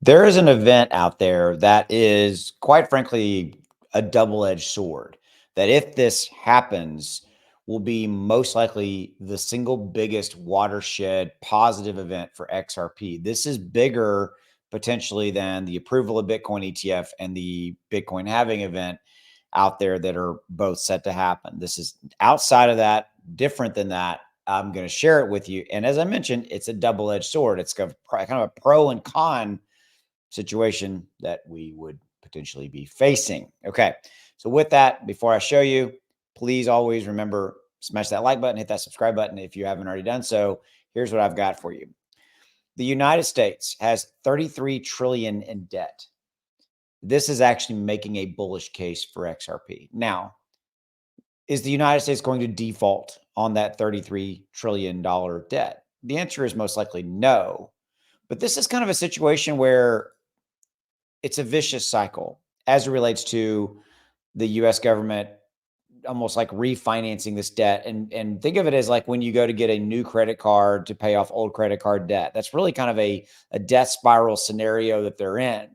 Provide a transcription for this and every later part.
There is an event out there that is, quite frankly, a double-edged sword. That if this happens, will be most likely the single biggest watershed positive event for XRP. This is bigger potentially than the approval of Bitcoin ETF and the Bitcoin halving event out there that are both set to happen. This is outside of that, different than that. I'm going to share it with you. And as I mentioned, it's a double-edged sword. It's kind of a pro and con situation that we would potentially be facing. Okay. So with that, before I show you, please always remember, smash that like button, hit that subscribe button if you haven't already done so. Here's what I've got for you. The United States has 33 trillion in debt. This is actually making a bullish case for XRP. Now, is the United States going to default on that $33 trillion debt? The answer is most likely no. But this is kind of a situation where it's a vicious cycle as it relates to the US government almost like refinancing this debt. And think of it as like when you go to get a new credit card to pay off old credit card debt. That's really kind of a death spiral scenario that they're in.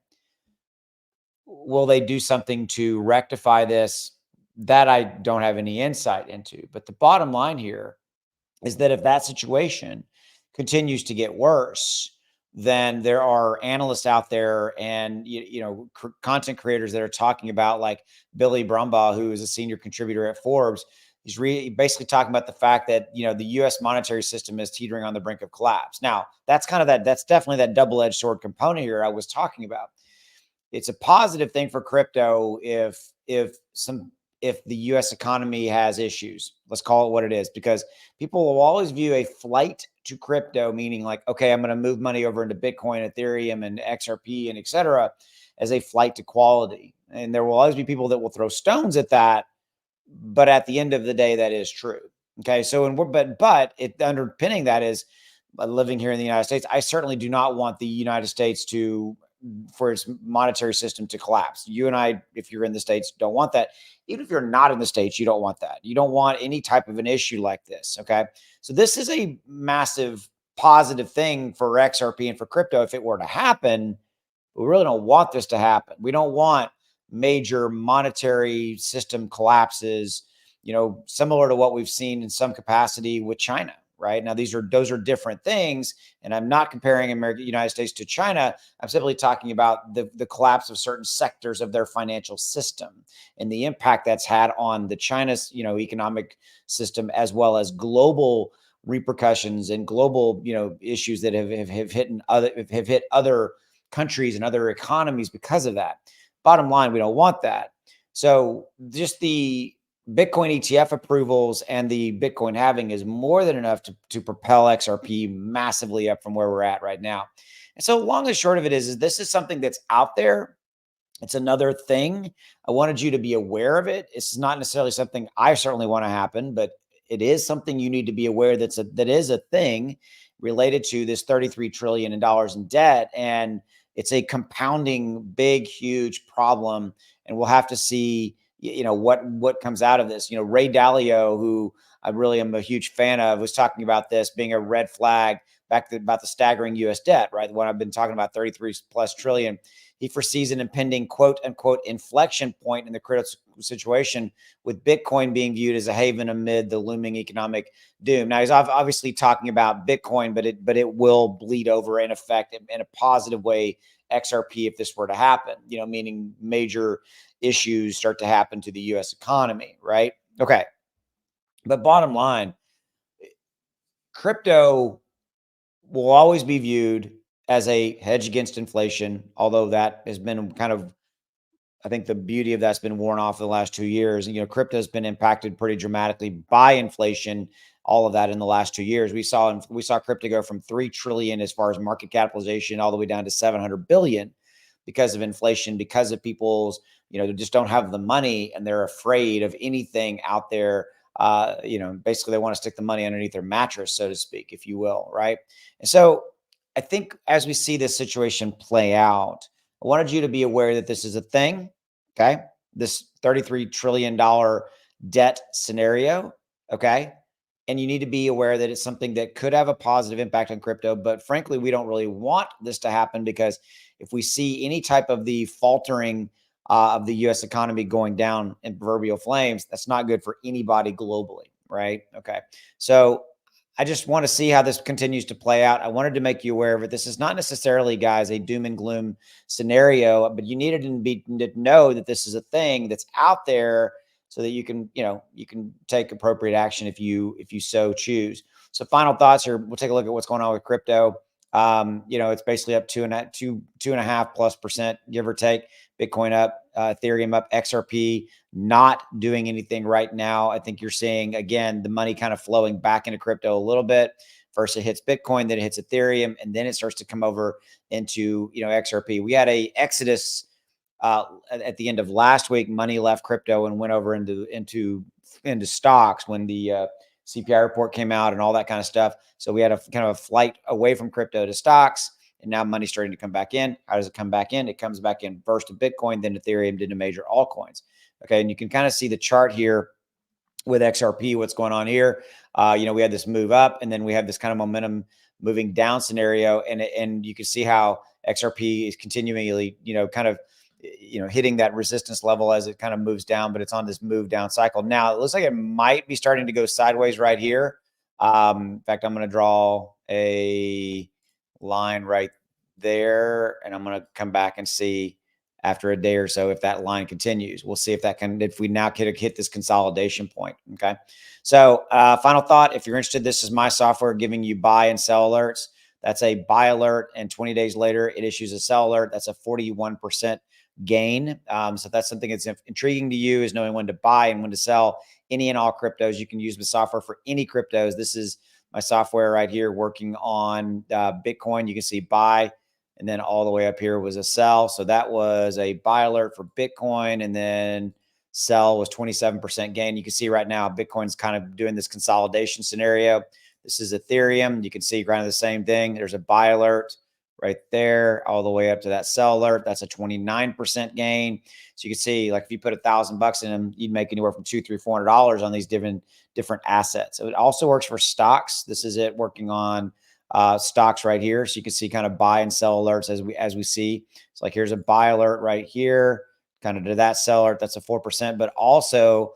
Will they do something to rectify this? That I don't have any insight into. But the bottom line here is that if that situation continues to get worse, then there are analysts out there and content creators that are talking about, like Billy Brumbaugh, who is a senior contributor at Forbes. He's basically talking about the fact that the U.S. monetary system is teetering on the brink of collapse. Now, that's that's definitely that double-edged sword component here I was talking about. It's a positive thing for crypto if the US economy has issues. Let's call it what it is, because people will always view a flight to crypto, meaning like, okay, I'm going to move money over into Bitcoin, Ethereum, and XRP and etc., as a flight to quality. And there will always be people that will throw stones at that, but at the end of the day, that is true. Okay, so but it underpinning that is, living here in the United States, I certainly do not want the United States for its monetary system to collapse. You and I, if you're in the States, don't want that. Even if you're not in the States, you don't want that. You don't want any type of an issue like this. Okay. So this is a massive positive thing for XRP and for crypto if it were to happen. We really don't want this to happen. We don't want major monetary system collapses, similar to what we've seen in some capacity with China. Right now, those are different things, and I'm not comparing United States to China. I'm simply talking about the collapse of certain sectors of their financial system and the impact that's had on the China's economic system, as well as global repercussions and global issues that have hit other countries and other economies because of that. Bottom line, we don't want that. So just the Bitcoin ETF approvals and the Bitcoin halving is more than enough to propel XRP massively up from where we're at right now. And so long and short of it is this is something that's out there. It's another thing. I wanted you to be aware of it. It's not necessarily something I certainly want to happen, but it is something you need to be aware that is a thing related to this $33 trillion in debt. And it's a compounding, big, huge problem. And we'll have to see what comes out of this. Ray Dalio, who I really am a huge fan of, was talking about this being a red flag about the staggering US debt, right? What I've been talking about, 33 plus trillion. He foresees an impending quote unquote inflection point in the critical situation, with Bitcoin being viewed as a haven amid the looming economic doom. Now he's obviously talking about Bitcoin, but it will bleed over and affect in a positive way XRP if this were to happen, meaning major issues start to happen to the US economy, right? Okay. But bottom line, crypto will always be viewed as a hedge against inflation, although that has been kind of, I think the beauty of that's been worn off the last 2 years. Crypto has been impacted pretty dramatically by inflation. All of that in the last 2 years, we saw crypto go from 3 trillion as far as market capitalization all the way down to 700 billion because of inflation, because of people's, they just don't have the money and they're afraid of anything out there. Basically they want to stick the money underneath their mattress, so to speak, if you will. Right. And so I think as we see this situation play out, I wanted you to be aware that this is a thing. Okay. This $33 trillion debt scenario. Okay. and you need to be aware that it's something that could have a positive impact on crypto. But frankly, we don't really want this to happen, because if we see any type of the faltering of the US economy going down in proverbial flames, that's not good for anybody globally, right? Okay. So I just want to see how this continues to play out. I wanted to make you aware of it. This is not necessarily, guys, a doom and gloom scenario, but you needed to know that this is a thing that's out there, so that you can, you can take appropriate action if you so choose. So final thoughts here. We'll take a look at what's going on with crypto. It's basically up 2.5+%, give or take. Bitcoin up, Ethereum up, XRP not doing anything right now. I think you're seeing, again, the money kind of flowing back into crypto a little bit. First it hits Bitcoin, then it hits Ethereum, and then it starts to come over into, XRP. We had a exodus at the end of last week. Money left crypto and went over into stocks when the CPI report came out and all that kind of stuff. So we had a kind of a flight away from crypto to stocks, and now money's starting to come back in. How does it come back in? It comes back in first to Bitcoin, then Ethereum, then to major altcoins. Okay, and you can kind of see the chart here with XRP, what's going on here. We had this move up, and then we have this kind of momentum moving down scenario, and you can see how XRP is continually, kind of, hitting that resistance level as it kind of moves down, but it's on this move down cycle. Now it looks like it might be starting to go sideways right here. In fact, I'm going to draw a line right there, and I'm going to come back and see after a day or so if that line continues. We'll see if we now hit this consolidation point. Okay. So final thought, if you're interested, this is my software giving you buy and sell alerts. That's a buy alert, and 20 days later it issues a sell alert. That's a 41% gain. So if that's something that's intriguing to you, is knowing when to buy and when to sell any and all cryptos. You can use the software for any cryptos. This is my software right here working on Bitcoin. You can see buy, and then all the way up here was a sell. So that was a buy alert for Bitcoin, and then sell was 27% gain. You can see right now Bitcoin's kind of doing this consolidation scenario. This is Ethereum. You can see kind of the same thing. There's a buy alert right there, all the way up to that sell alert. That's a 29% gain. So you can see, like, if you put $1,000 in them, you'd make anywhere from $200, $300, $400 on these different assets. So it also works for stocks. This is it working on stocks right here. So you can see kind of buy and sell alerts as we see. So like, here's a buy alert right here, kind of to that sell alert. That's a 4%, but also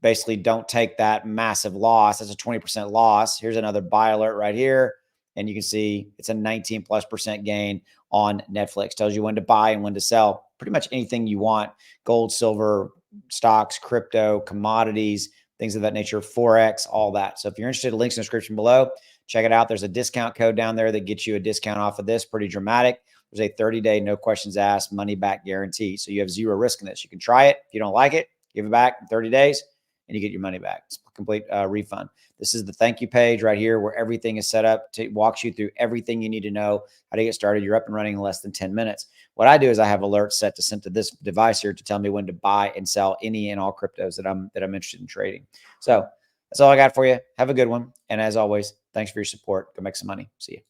basically don't take that massive loss. That's a 20% loss. Here's another buy alert right here. And you can see it's a 19+% gain on Netflix. Tells you when to buy and when to sell pretty much anything you want: gold, silver, stocks, crypto, commodities, things of that nature, Forex, all that. So if you're interested, links in the description below. Check it out. There's a discount code down there that gets you a discount off of this. Pretty dramatic. There's a 30-day, no questions asked, money back guarantee. So you have zero risk in this. You can try it. If you don't like it, give it back in 30 days and you get your money back. It's a complete refund. This is the thank you page right here, where everything is set up to walks you through everything you need to know how to get started. You're up and running in less than 10 minutes. What I do is I have alerts set to send to this device here to tell me when to buy and sell any and all cryptos that I'm interested in trading. So that's all I got for you. Have a good one. And as always, thanks for your support. Go make some money. See you.